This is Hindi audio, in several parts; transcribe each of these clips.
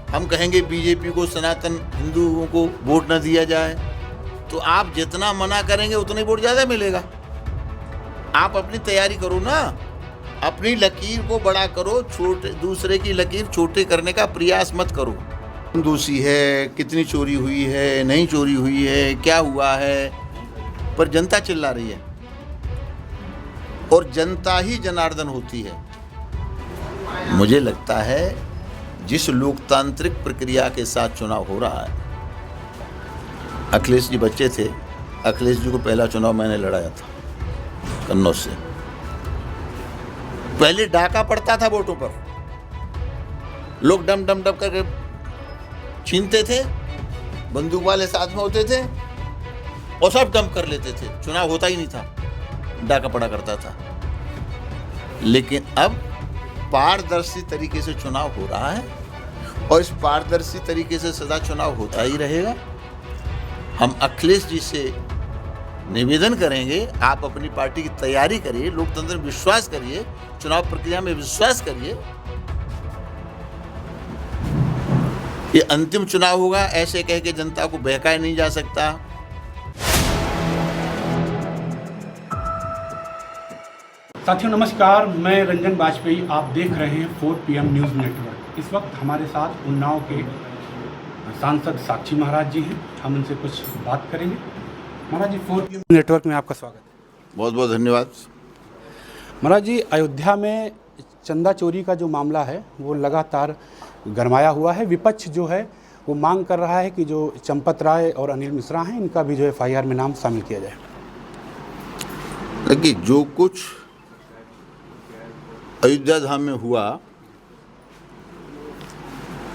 हम कहेंगे बीजेपी को, सनातन हिंदुओं को वोट न दिया जाए, तो आप जितना मना करेंगे उतना ही वोट ज़्यादा मिलेगा। आप अपनी तैयारी करो ना, अपनी लकीर को बड़ा करो, छोटे दूसरे की लकीर छोटे करने का प्रयास मत करो। दोषी है, कितनी चोरी हुई है, नहीं चोरी हुई है, क्या हुआ है, पर जनता चिल्ला रही है और जनता ही जनार्दन होती है। मुझे लगता है जिस लोकतांत्रिक प्रक्रिया के साथ चुनाव हो रहा है, अखिलेश जी बच्चे थे, अखिलेश जी को पहला चुनाव मैंने लड़ाया था कन्नौज से। पहले डाका पड़ता था वोटों पर, लोग डम डम डम करके छीनते थे, बंदूक वाले साथ में होते थे और सब डंप कर लेते थे, चुनाव होता ही नहीं था, डाका पड़ा करता था। लेकिन अब पारदर्शी तरीके से चुनाव हो रहा है और इस पारदर्शी तरीके से सदा चुनाव होता ही रहेगा। हम अखिलेश जी से निवेदन करेंगे, आप अपनी पार्टी की तैयारी करिए, लोकतंत्र में विश्वास करिए, चुनाव प्रक्रिया में विश्वास करिए। ये अंतिम चुनाव होगा, ऐसे कह के जनता को बहकाया नहीं जा सकता। साथियों नमस्कार, मैं रंजन वाजपेयी, आप देख रहे हैं 4 PM न्यूज़ नेटवर्क। इस वक्त हमारे साथ उन्नाव के सांसद साक्षी महाराज जी हैं, हम उनसे कुछ बात करेंगे। महाराज जी, 4 PM नेटवर्क में आपका स्वागत है। बहुत बहुत धन्यवाद। महाराज जी, अयोध्या में चंदा चोरी का जो मामला है वो लगातार गरमाया हुआ है। विपक्ष जो है वो मांग कर रहा है कि जो चंपत राय और अनिल मिश्रा हैं, इनका भी जो FIR में नाम शामिल किया जाए। देखिए, जो कुछ अयोध्या धाम में हुआ,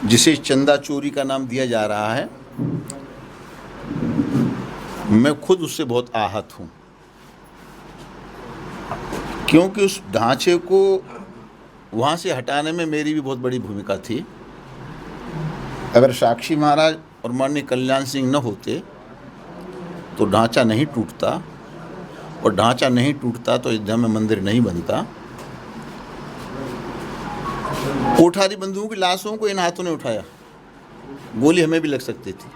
जिसे चंदा चोरी का नाम दिया जा रहा है, मैं खुद उससे बहुत आहत हूं, क्योंकि उस ढांचे को वहां से हटाने में मेरी भी बहुत बड़ी भूमिका थी। अगर साक्षी महाराज और माननीय कल्याण सिंह न होते तो ढांचा नहीं टूटता, और ढांचा नहीं टूटता तो अयोध्या में मंदिर नहीं बनता। कोठारी बंधुओं की लाशों को इन हाथों ने उठाया, गोली हमें भी लग सकती थी।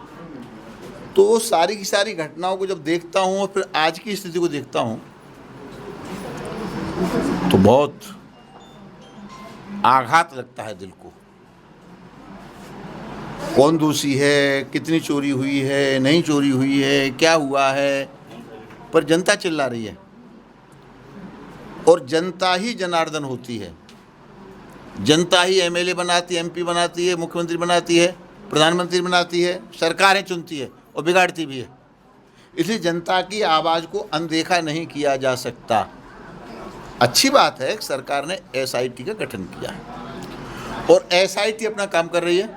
तो सारी की सारी घटनाओं को जब देखता हूँ और फिर आज की स्थिति को देखता हूँ तो बहुत आघात लगता है दिल को। कौन दोषी है, कितनी चोरी हुई है, नहीं चोरी हुई है, क्या हुआ है, पर जनता चिल्ला रही है और जनता ही जनार्दन होती है। जनता ही MLA बनाती है, MP बनाती है, मुख्यमंत्री बनाती है, प्रधानमंत्री बनाती है, सरकारें चुनती है और बिगाड़ती भी है। इसलिए जनता की आवाज़ को अनदेखा नहीं किया जा सकता। अच्छी बात है कि सरकार ने SIT का गठन किया है और SIT अपना काम कर रही है,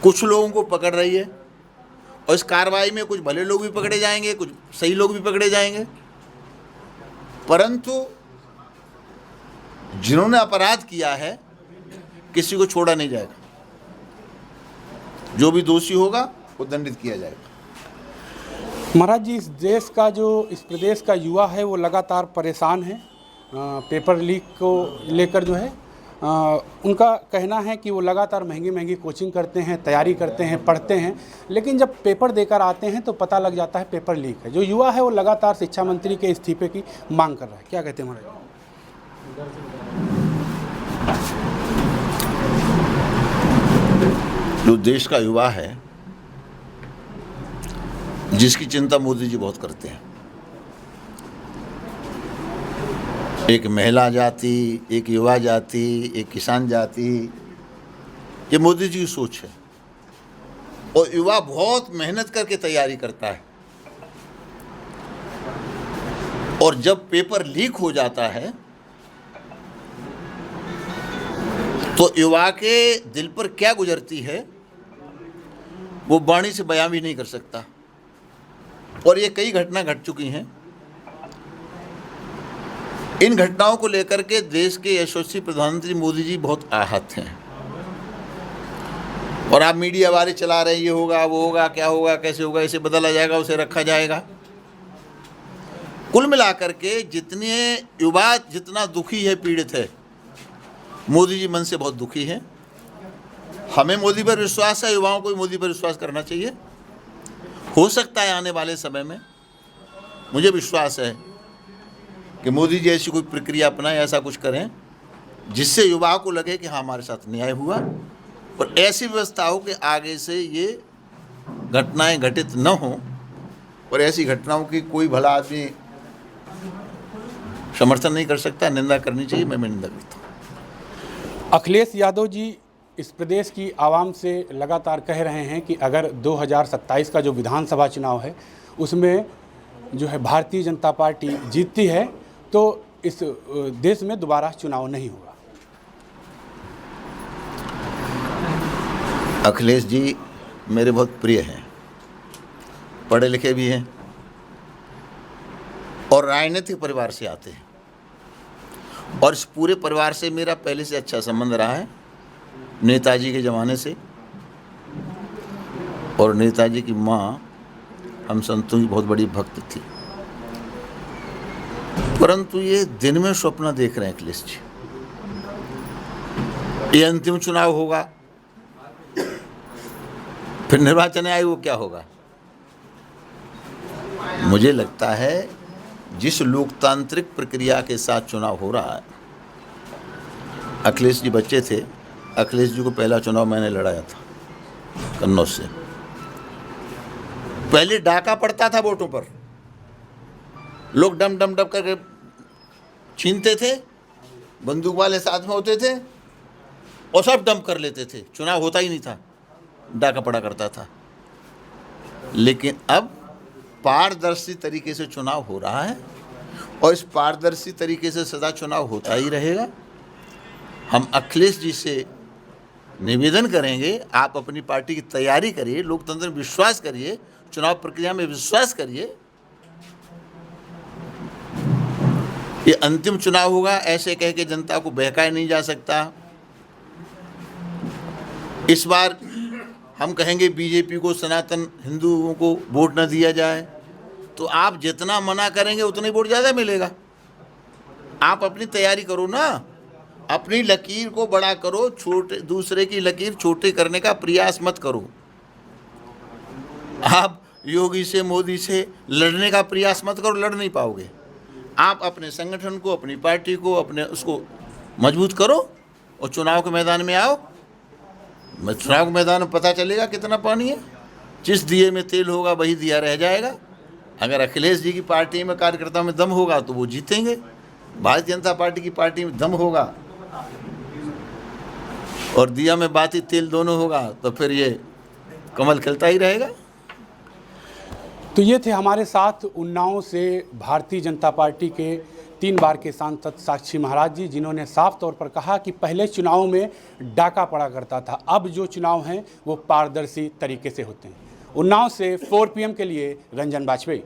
कुछ लोगों को पकड़ रही है और इस कार्रवाई में कुछ भले लोग भी पकड़े जाएंगे, कुछ सही लोग भी पकड़े जाएंगे, परंतु जिन्होंने अपराध किया है किसी को छोड़ा नहीं जाएगा। जो भी दोषी होगा वो दंडित किया जाएगा। महाराज जी, इस प्रदेश का युवा है वो लगातार परेशान है। पेपर लीक को लेकर जो है उनका कहना है कि वो लगातार महंगी महंगी कोचिंग करते हैं, तैयारी करते हैं, पढ़ते हैं, लेकिन जब पेपर देकर आते हैं तो पता लग जाता है पेपर लीक है। जो युवा है वो लगातार शिक्षा मंत्री के इस्तीफे की मांग कर रहा है। क्या कहते हैं महाराज? जो देश का युवा है, जिसकी चिंता मोदी जी बहुत करते हैं, एक महिला जाति, एक युवा जाति, एक किसान जाति, ये मोदी जी की सोच है। और युवा बहुत मेहनत करके तैयारी करता है और जब पेपर लीक हो जाता है तो युवा के दिल पर क्या गुजरती है वो वाणी से बयां भी नहीं कर सकता। और ये कई घटना घट चुकी हैं। इन घटनाओं को लेकर के देश के यशस्वी प्रधानमंत्री मोदी जी बहुत आहत हैं और आप मीडिया वाले चला रहे हैं, ये होगा, वो होगा, क्या होगा, कैसे होगा, इसे बदला जाएगा, उसे रखा जाएगा। कुल मिलाकर के जितने युवा जितना दुखी है, पीड़ित है, मोदी जी मन से बहुत दुखी हैं। हमें मोदी पर विश्वास है, युवाओं को भी मोदी पर विश्वास करना चाहिए। हो सकता है आने वाले समय में, मुझे विश्वास है कि मोदी जी ऐसी कोई प्रक्रिया अपनाएं, ऐसा कुछ करें जिससे युवाओं को लगे कि हाँ हमारे साथ न्याय हुआ, और ऐसी व्यवस्था हो कि आगे से ये घटनाएं घटित न हो, और ऐसी घटनाओं की कोई भला आदमी समर्थन नहीं कर सकता। निंदा करनी चाहिए, मैं निंदा करता हूँ। अखिलेश यादव जी इस प्रदेश की आवाम से लगातार कह रहे हैं कि अगर 2027 का जो विधानसभा चुनाव है उसमें जो है भारतीय जनता पार्टी जीतती है तो इस देश में दोबारा चुनाव नहीं होगा। अखिलेश जी मेरे बहुत प्रिय हैं, पढ़े लिखे भी हैं और राजनीतिक परिवार से आते हैं, और इस पूरे परिवार से मेरा पहले से अच्छा संबंध रहा है, नेताजी के ज़माने से। और नेताजी की माँ हम संतों की बहुत बड़ी भक्त थी, परंतु ये दिन में स्वप्न देख रहे हैं अखिलेश जी। ये अंतिम चुनाव होगा, फिर निर्वाचन आयोग क्या होगा। मुझे लगता है जिस लोकतांत्रिक प्रक्रिया के साथ चुनाव हो रहा है, अखिलेश जी बच्चे थे, अखिलेश जी को पहला चुनाव मैंने लड़ाया था कन्नौज से। पहले डाका पड़ता था वोटों पर, लोग डम डम डम करके छीनते थे, बंदूक वाले साथ में होते थे और सब डंप कर लेते थे, चुनाव होता ही नहीं था, डाका पड़ा करता था। लेकिन अब पारदर्शी तरीके से चुनाव हो रहा है और इस पारदर्शी तरीके से सदा चुनाव होता ही रहेगा। हम अखिलेश जी से निवेदन करेंगे, आप अपनी पार्टी की तैयारी करिए, लोकतंत्र में विश्वास करिए, चुनाव प्रक्रिया में विश्वास करिए। ये अंतिम चुनाव होगा ऐसे कह के जनता को बहकाया नहीं जा सकता। इस बार हम कहेंगे बीजेपी को, सनातन हिंदुओं को वोट न दिया जाए, तो आप जितना मना करेंगे उतना ही वोट ज़्यादा मिलेगा। आप अपनी तैयारी करो ना, अपनी लकीर को बड़ा करो, छोटे दूसरे की लकीर छोटे करने का प्रयास मत करो। आप योगी से, मोदी से लड़ने का प्रयास मत करो, लड़ नहीं पाओगे। आप अपने संगठन को, अपनी पार्टी को, अपने उसको मजबूत करो और चुनाव के मैदान में आओ। चुनाव के मैदान में पता चलेगा कितना पानी है। जिस दिए में तेल होगा वही दिया रह जाएगा। अगर अखिलेश जी की पार्टी में कार्यकर्ताओं में दम होगा तो वो जीतेंगे, भारतीय जनता पार्टी की पार्टी में दम होगा और दिया में बाती तेल दोनों होगा तो फिर ये कमल खिलता ही रहेगा। तो ये थे हमारे साथ उन्नाव से भारतीय जनता पार्टी के 3 बार के सांसद साक्षी महाराज जी, जिन्होंने साफ तौर पर कहा कि पहले चुनाव में डाका पड़ा करता था, अब जो चुनाव हैं वो पारदर्शी तरीके से होते हैं। उन्नाव से 4 PM के लिए रंजन बाजपेयी।